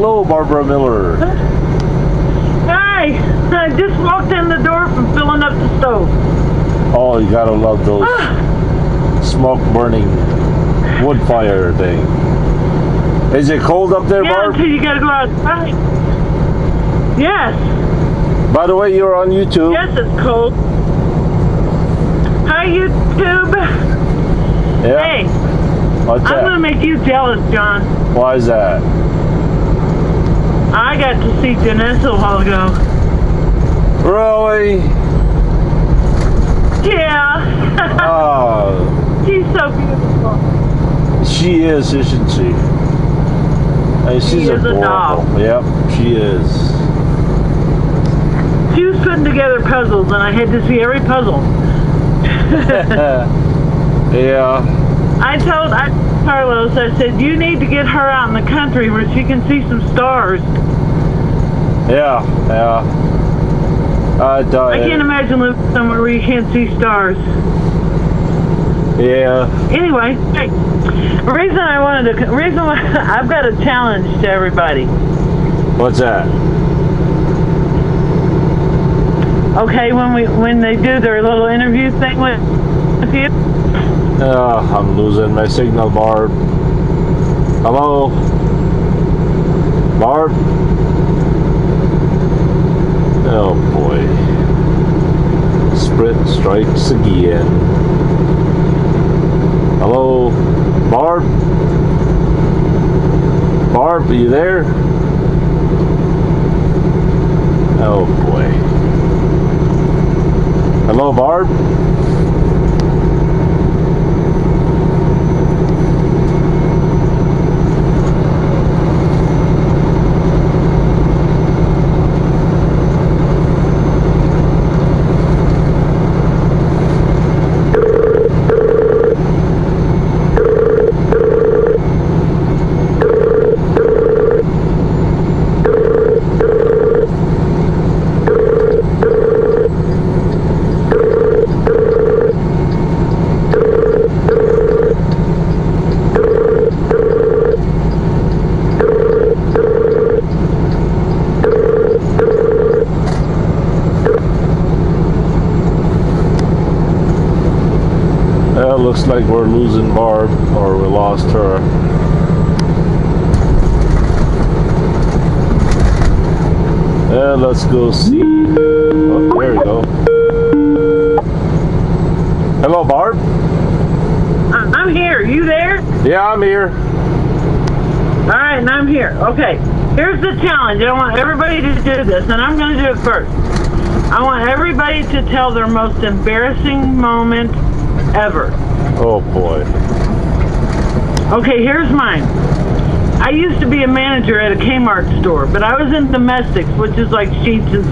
Hello, Barbara Miller. Hi. I just walked in the door from filling up the stove. Oh, you gotta love those smoke burning wood fire thing. Is it cold up there, Yeah, Barb? until you gotta go outside. Yes. By the way, you're on YouTube. Yes, it's cold. Hi, YouTube. Yeah. Hey, What's I'm that? gonna make you jealous, John. Why is that? I got to see Janessa a while ago. Really? Yeah. Oh, She's so beautiful. she is, isn't she? Hey, she's She is a adorable. doll. Yep, she is. She was putting together puzzles, and I had to see every puzzle. Yeah. I told Carlos, I said, you need to get her out in the country where she can see some stars. Yeah. I can't imagine living somewhere where you can't see stars. Yeah. Anyway, hey, the reason why I've got a challenge to everybody. What's that? Okay, when they do their little interview thing with you. I'm losing my signal, Barb. Hello? Barb? Oh boy. Sprint strikes again. Hello? Barb? Barb, are you there? Oh boy. Hello, Barb? Looks like we're losing Barb, or we lost her. Let's go see. Oh, there we go. Hello, Barb. I'm here. You there? Yeah, I'm here. All right, and I'm here. Okay, here's the challenge. I want everybody to do this, and I'm going to do it first. I want everybody to tell their most embarrassing moment ever. Oh boy. Okay, here's mine. I used to be a manager at a Kmart store, but I was in domestics, which is like sheets and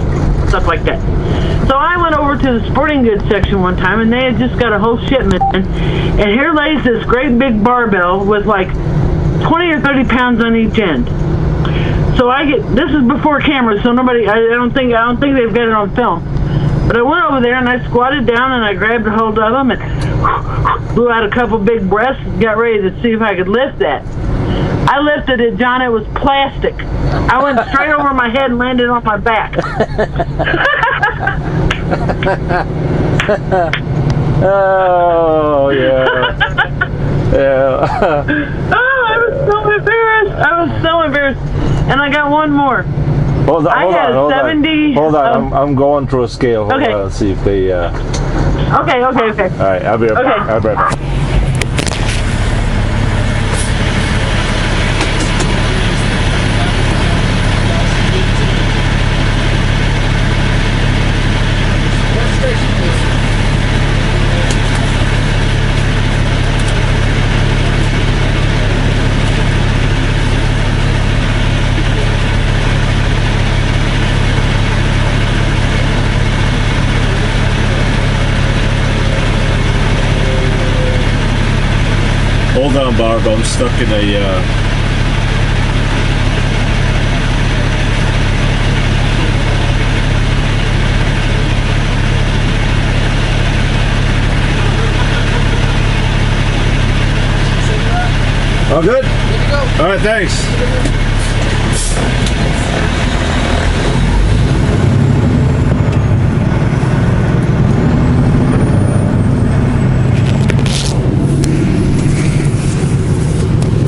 stuff like that. So I went over to the sporting goods section one time, and they had just got a whole shipment, and here lays this great big barbell with like 20 or 30 pounds on each end. So this is before cameras, so nobody, I don't think they've got it on film. But I went over there and I squatted down and I grabbed a hold of them and blew out a couple big breaths and got ready to see if I could lift that. I lifted it, John. It was plastic. I went straight over my head and landed on my back. Oh, yeah. Yeah. Oh, I was so embarrassed. I was so embarrassed. And I got one more. Hold on. I'm going through a scale. Hold Okay. on. Let's see if they. Okay. All right. I'll be right back. I'll be right back. Hold on, Barb. I'm stuck in a. All good? All right, thanks.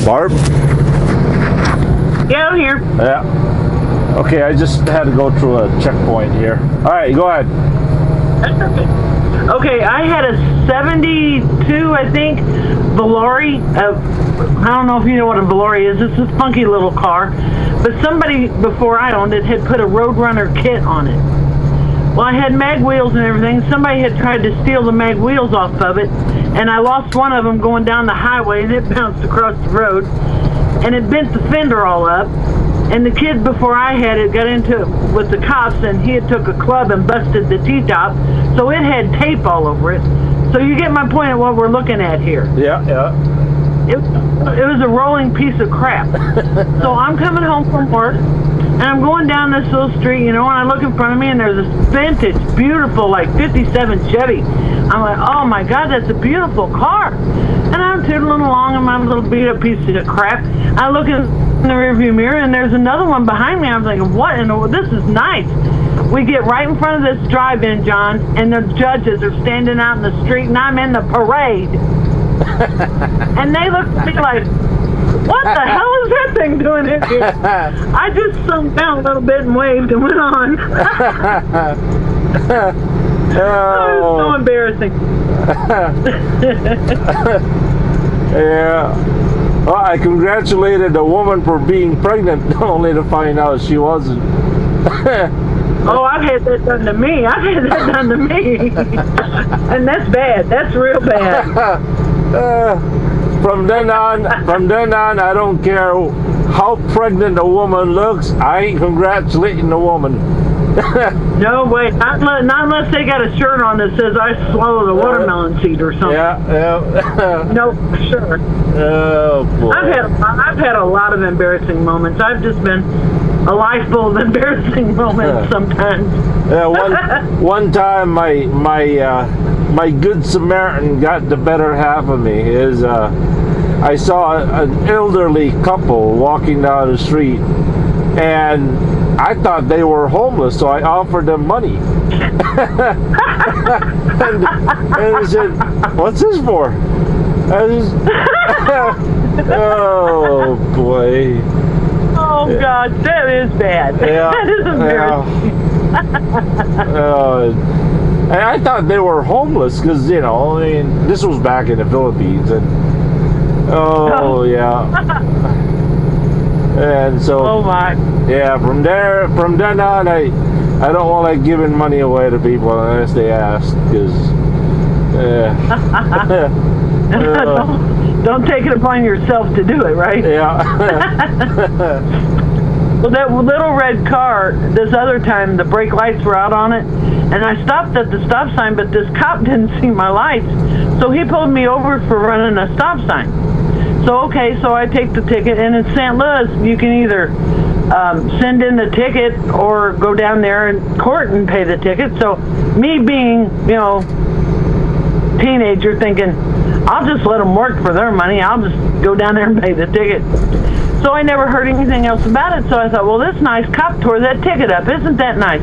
Barb? Yeah, I'm here. Yeah. Okay, I just had to go through a checkpoint here. All right, go ahead. Okay, I had a 72, I think, Valori. I don't know if you know what a Valori is. It's a funky little car. But somebody, before I owned it, had put a Roadrunner kit on it. Well, I had mag wheels and everything. Somebody had tried to steal the mag wheels off of it, and I lost one of them going down the highway, and it bounced across the road, and it bent the fender all up. And the kid before I had it got into it with the cops, and he had took a club and busted the T-top, so it had tape all over it. So you get my point of what we're looking at here. Yeah, yeah. It was a rolling piece of crap. So I'm coming home from work, and I'm going down this little street, and I look in front of me, and there's this vintage, beautiful, like 57 Chevy. I'm like, oh my God, that's a beautiful car. And I'm tootling along in my little beat up piece of crap. I look in the rearview mirror, and there's another one behind me. I'm thinking, what in the world? This is nice. We get right in front of this drive-in, John, and the judges are standing out in the street, and I'm in the parade. And they look at me like, what the hell is that thing doing in here? I just sunk down a little bit and waved and went on. Oh, it was so embarrassing. Yeah. Well, I congratulated the woman for being pregnant, only to find out she wasn't. Oh, I've had that done to me. I've had that done to me. And that's bad. That's real bad. From then on, I don't care how pregnant a woman looks. I ain't congratulating the woman. No way. Not unless they got a shirt on that says I swallowed a watermelon seed or something. Yeah. No, for sure. Oh boy. I've had a lot of embarrassing moments. I've just been a life full of embarrassing moments sometimes. Yeah. One time, my good Samaritan got the better half of me. I saw an elderly couple walking down the street, and I thought they were homeless, so I offered them money. and they said, "What's this for?" Oh boy. Oh God, that is bad. Yeah, that is embarrassing. And I thought they were homeless because, this was back in the Philippines, and yeah. And so, oh my. Yeah, from then on, I don't want like giving money away to people unless they ask, because don't take it upon yourself to do it, right? Yeah. Well, that little red car, this other time, the brake lights were out on it, and I stopped at the stop sign, but this cop didn't see my lights, so he pulled me over for running a stop sign. So, okay, so I take the ticket, and in St. Louis, you can either send in the ticket or go down there in court and pay the ticket. So, me being, teenager thinking, I'll just let them work for their money. I'll just go down there and pay the ticket. So I never heard anything else about it. So I thought, well, this nice cop tore that ticket up. Isn't that nice?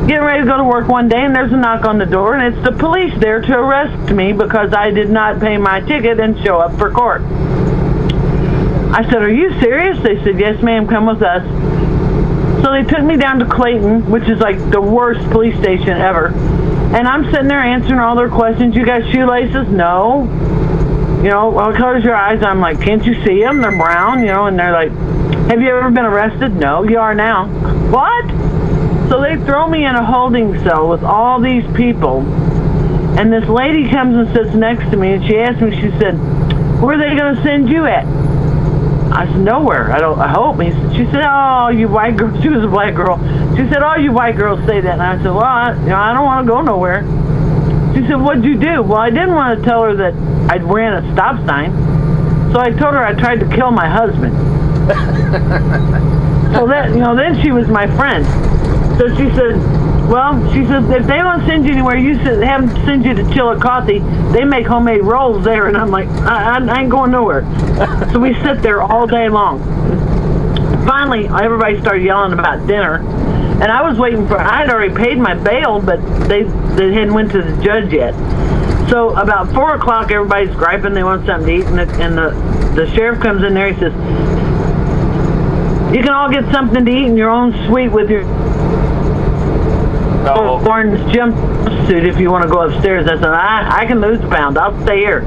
Getting ready to go to work one day, and there's a knock on the door, and it's the police there to arrest me because I did not pay my ticket and show up for court. I said, are you serious? They said, yes, ma'am, come with us. So they took me down to Clayton, which is like the worst police station ever. And I'm sitting there answering all their questions. You got shoelaces? No. Well, close your eyes. I'm like, can't you see them? They're brown, and they're like, have you ever been arrested? No, you are now. What? So they throw me in a holding cell with all these people. And this lady comes and sits next to me, and she asked me, she said, where are they going to send you at? I said, nowhere. I hope. She said, oh, you white girl. She was a black girl. She said, oh, you white girls say that. And I said, well, I don't want to go nowhere. She said, what'd you do? Well, I didn't want to tell her that I'd ran a stop sign. So I told her I tried to kill my husband. So that, then she was my friend. So she said, if they don't send you anywhere, you should have them send you to Chillicothe. They make homemade rolls there. And I'm like, I ain't going nowhere. So we sit there all day long. finally, everybody started yelling about dinner. And I was waiting for, I had already paid my bail, but they hadn't went to the judge yet. So about 4 o'clock, everybody's griping, they want something to eat, and the sheriff comes in there, he says, you can all get something to eat in your own suite with your orange jumpsuit if you want to go upstairs. I said, I can lose a pound, I'll stay here.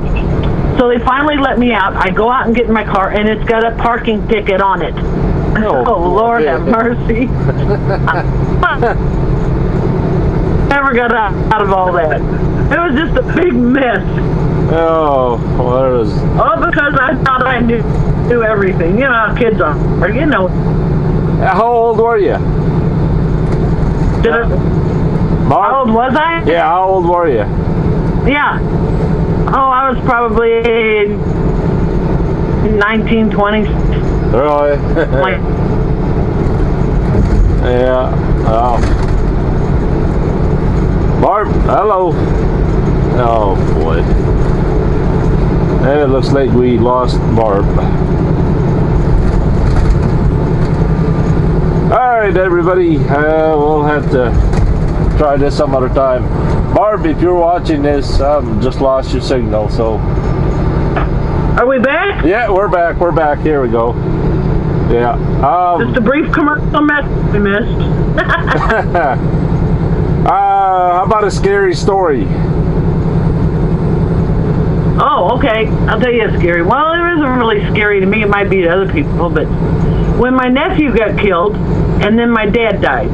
So they finally let me out. I go out and get in my car, and it's got a parking ticket on it. Oh Lord have mercy. Never got out of all that. It was just a big mess. Oh, what is? All because I thought I knew everything. You know how kids are. Or, you know. How old were you? Mark? How old was I? Yeah, how old were you? Yeah. Oh, I was probably 19, 20. Really? Like, yeah. Oh. Barb, hello. Oh boy. And it looks like we lost Barb. Alright everybody, we'll have to try this some other time. Barb, if you're watching this, just lost your signal, so. are we back? Yeah, we're back, here we go. Yeah. Just a brief commercial message we missed. How about a scary story? Oh, okay. I'll tell you a scary. Well, it isn't really scary to me. It might be to other people, but when my nephew got killed, and then my dad died.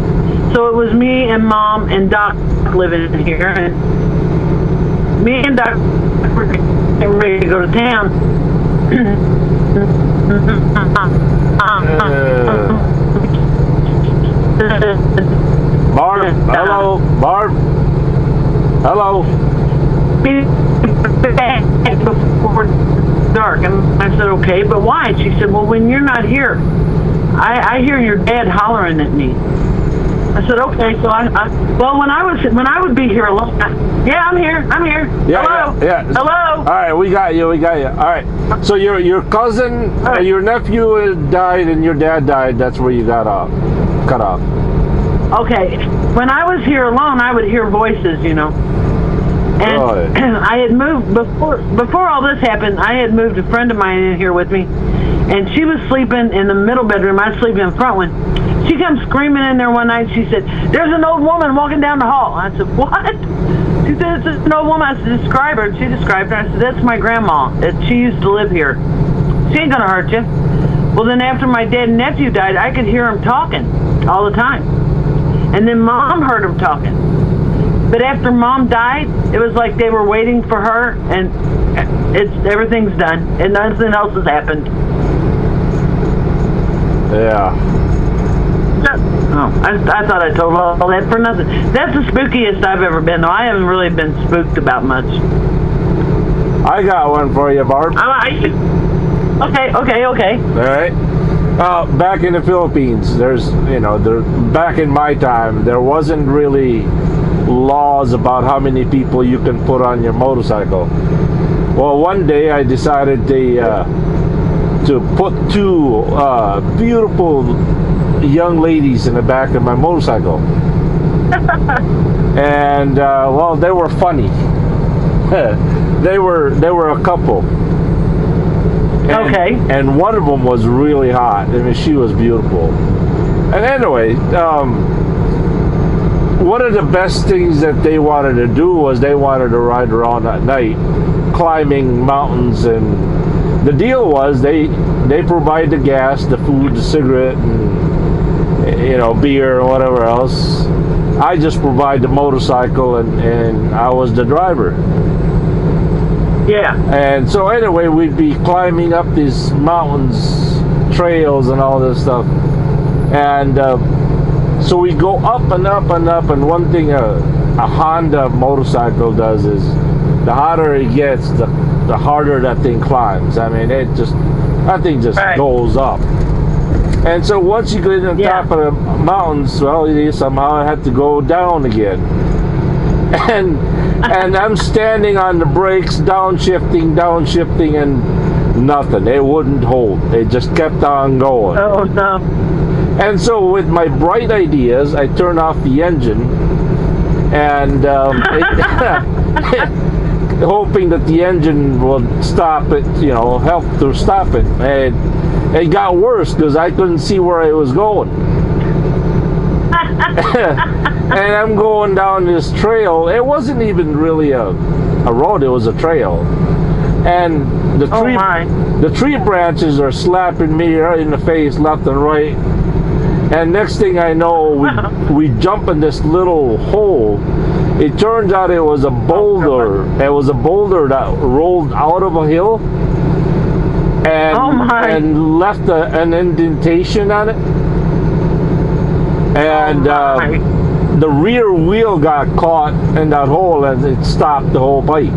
So it was me and Mom and Doc living here, and me and Doc were getting ready to go to town. Barb, hello, Barb, hello. Before dark, and I said, okay, but why? And she said, well, when you're not here, I hear your dad hollering at me. I said, okay, so well, when I would be here alone, yeah, I'm here. Yeah, hello, yeah. hello. All right, we got you. All right, so your cousin, your nephew died, and your dad died. That's where you got cut off. Okay, when I was here alone, I would hear voices, you know. And I had moved before all this happened. I had moved a friend of mine in here with me, and she was sleeping in the middle bedroom. I was sleeping in the front one. She comes screaming in there one night. She said, "There's an old woman walking down the hall." I said, "What?" She said, "It's an old woman." I said, "Describe her." She described her. I said, "That's my grandma. She used to live here. She ain't gonna hurt you." Well, then after my dad and nephew died, I could hear them talking all the time, and then Mom heard them talking. But after Mom died, it was like they were waiting for her, and everything's done, and nothing else has happened. Yeah. Oh, I thought I told all that for nothing. That's the spookiest I've ever been, though. I haven't really been spooked about much. I got one for you, Barb. Okay. All right. Back in the Philippines, back in my time, there wasn't really laws about how many people you can put on your motorcycle. Well, one day I decided to put two beautiful young ladies in the back of my motorcycle. And well, they were funny. they were a couple. Okay. And one of them was really hot. I mean, she was beautiful. And anyway, one of the best things that they wanted to do was they wanted to ride around at night, climbing mountains, and the deal was they provide the gas, the food, the cigarette, and beer or whatever else. I just provide the motorcycle, and I was the driver. Yeah. And so anyway, we'd be climbing up these mountains, trails, and all this stuff, and so we go up and up and up. And one thing a Honda motorcycle does is, the hotter it gets, the harder that thing climbs. I mean, that thing just goes up. And so once you get on top of the mountains, well, you somehow have to go down again. And I'm standing on the brakes, downshifting, and Nothing. It wouldn't hold. It just kept on going. Oh no. And so with my bright ideas, I turned off the engine and hoping that the engine would stop it, help to stop it. And it got worse because I couldn't see where it was going. And I'm going down this trail. It wasn't even really a road, it was a trail. And the tree branches are slapping me right in the face left and right. And next thing I know, we jump in this little hole. It turns out it was a boulder. It was a boulder that rolled out of a hill and left an indentation on it. And the rear wheel got caught in that hole and it stopped the whole bike.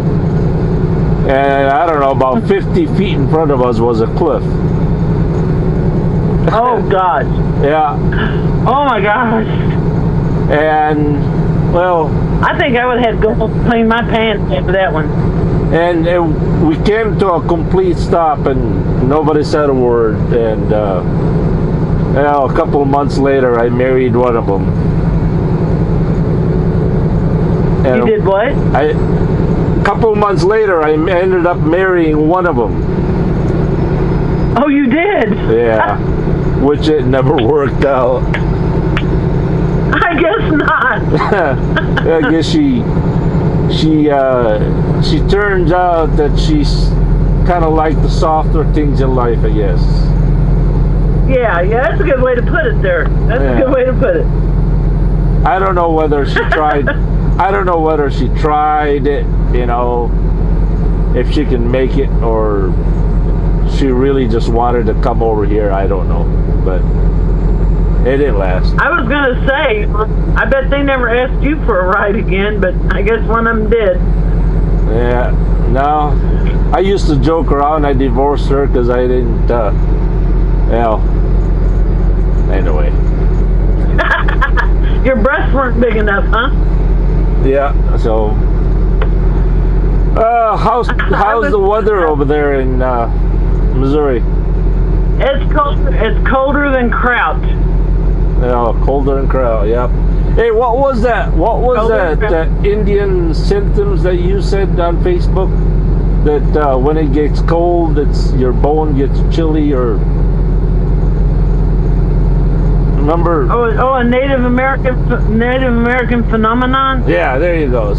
And I don't know, about 50 feet in front of us was a cliff. Oh gosh. Yeah. Oh my gosh. And well, I think I would have to go clean my pants after that one. And we came to a complete stop, and nobody said a word. And a couple of months later, I married one of them. And you did what? A couple of months later, I ended up marrying one of them. Oh, you did? Yeah. Which it never worked out. I guess not. I guess she turns out that she's kind of like the softer things in life, I guess. Yeah, that's a good way to put it there. That's a good way to put it. I don't know whether she tried. I don't know whether she tried it, if she can make it, or she really just wanted to come over here. I don't know, but it didn't last. I was gonna say, I bet they never asked you for a ride again, but I guess one of them did. Yeah, no. I used to joke around. I divorced her because I didn't. Anyway. Your breasts weren't big enough, huh? Yeah. So, how's the weather over there in Missouri? It's colder than kraut. Yeah, colder than kraut. Yep. Hey, what was that? What was that Indian symptoms that you said on Facebook? That when it gets cold, your bone gets chilly, or remember? Oh, a Native American phenomenon. Yeah, there you go.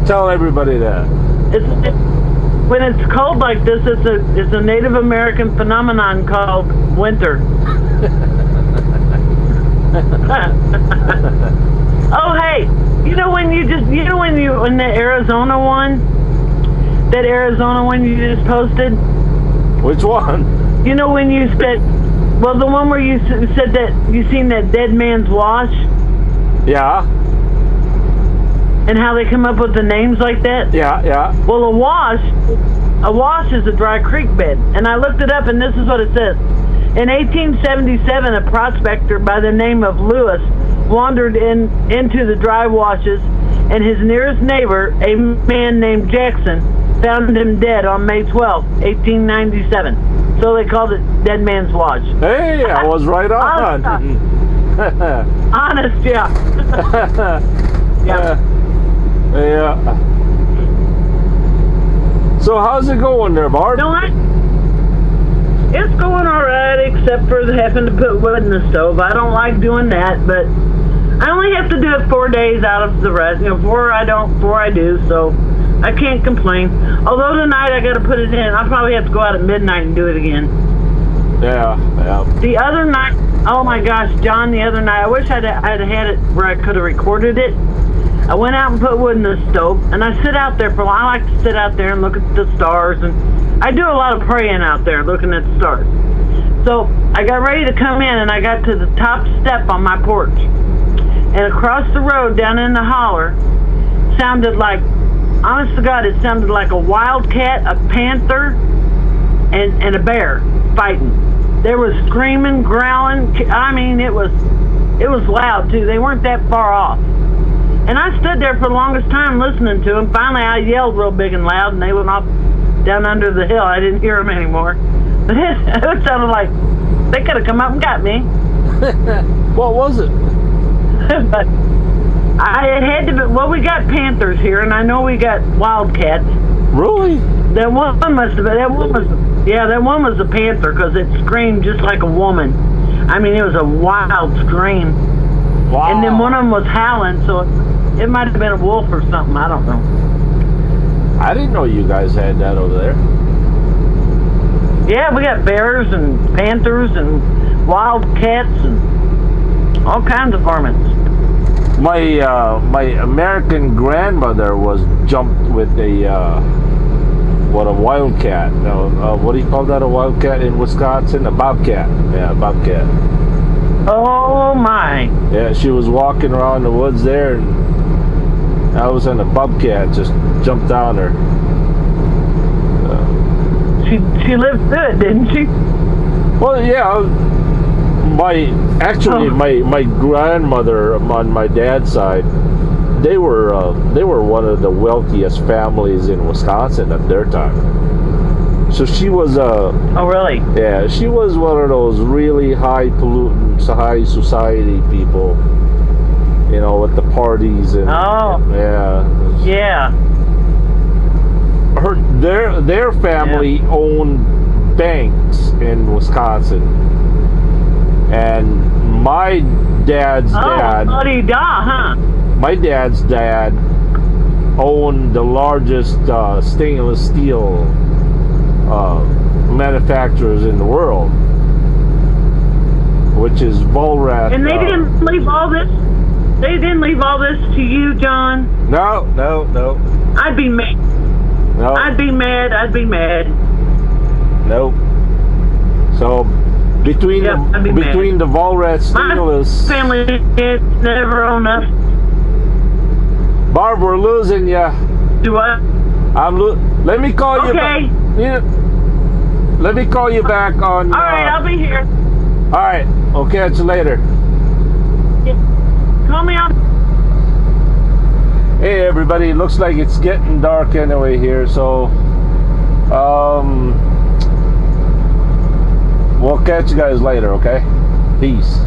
Tell everybody that. When it's cold like this, it's a Native American phenomenon called winter. Oh hey, in the Arizona one, that Arizona one you just posted. Which one? When you said, well, the one where you said that you seen that dead man's wash. Yeah. And how they come up with the names like that? Yeah. Well, a wash is a dry creek bed. And I looked it up, and this is what it says. In 1877, a prospector by the name of Lewis wandered into the dry washes, and his nearest neighbor, a man named Jackson, found him dead on May 12, 1897. So they called it Dead Man's Wash. Hey, I was right on. Honest, yeah. Yeah. Yeah. So how's it going there, Barb? It's going all right, except for having to put wood in the stove. I don't like doing that, but I only have to do it 4 days out of the rest. 4 I don't, 4 I do, so I can't complain. Although tonight I got to put it in. I'll probably have to go out at midnight and do it again. Yeah. The other night, oh my gosh, John, the other night, I wish I'd had it where I could have recorded it. I went out and put wood in the stove, and I sit out there I like to sit out there and look at the stars, and I do a lot of praying out there, looking at the stars. So I got ready to come in, and I got to the top step on my porch, and across the road down in the holler sounded like, honest to God, it sounded like a wildcat, a panther, and a bear fighting. They were screaming, growling. I mean, it was loud too. They weren't that far off. And I stood there for the longest time listening to them. Finally, I yelled real big and loud, and they went off down under the hill. I didn't hear them anymore. It sounded like they could have come up and got me. What was it? But it had to be. Well, we got panthers here, and I know we got wildcats. Really? That one must have been. That one was a panther because it screamed just like a woman. I mean, it was a wild scream. Wow. And then one of them was howling, so it might have been a wolf or something. I don't know. I didn't know you guys had that over there. Yeah, we got bears and panthers and wildcats and all kinds of varmints. My American grandmother was jumped with a wildcat. No, what do you call that? A wildcat in Wisconsin? A bobcat. Yeah, a bobcat. Oh my! Yeah, she was walking around the woods there, and all of a sudden a bobcat just jumped on her. She lived through it, didn't she? Well, yeah. My grandmother on my dad's side, they were one of the wealthiest families in Wisconsin at their time. So she was Oh, really? yeah, she was one of those really high pollutants, high society people. You know, with the parties and Yeah. Their family owned banks in Wisconsin, and my dad's dad. Huh? My dad's dad owned the largest stainless steel manufacturers in the world, which is Volrat. And they didn't leave all this. They didn't leave all this to you, John. No. I'd be mad. No. I'd be mad. Nope. So between the Volrat stainless, my family never owned us. Barb, we're losing you. Do what? Let me call you back. Let me call you back on. All right, I'll be here. All right, we'll catch you later. Yeah. Call me on. Hey everybody, looks like it's getting dark anyway here, so we'll catch you guys later, okay? Peace.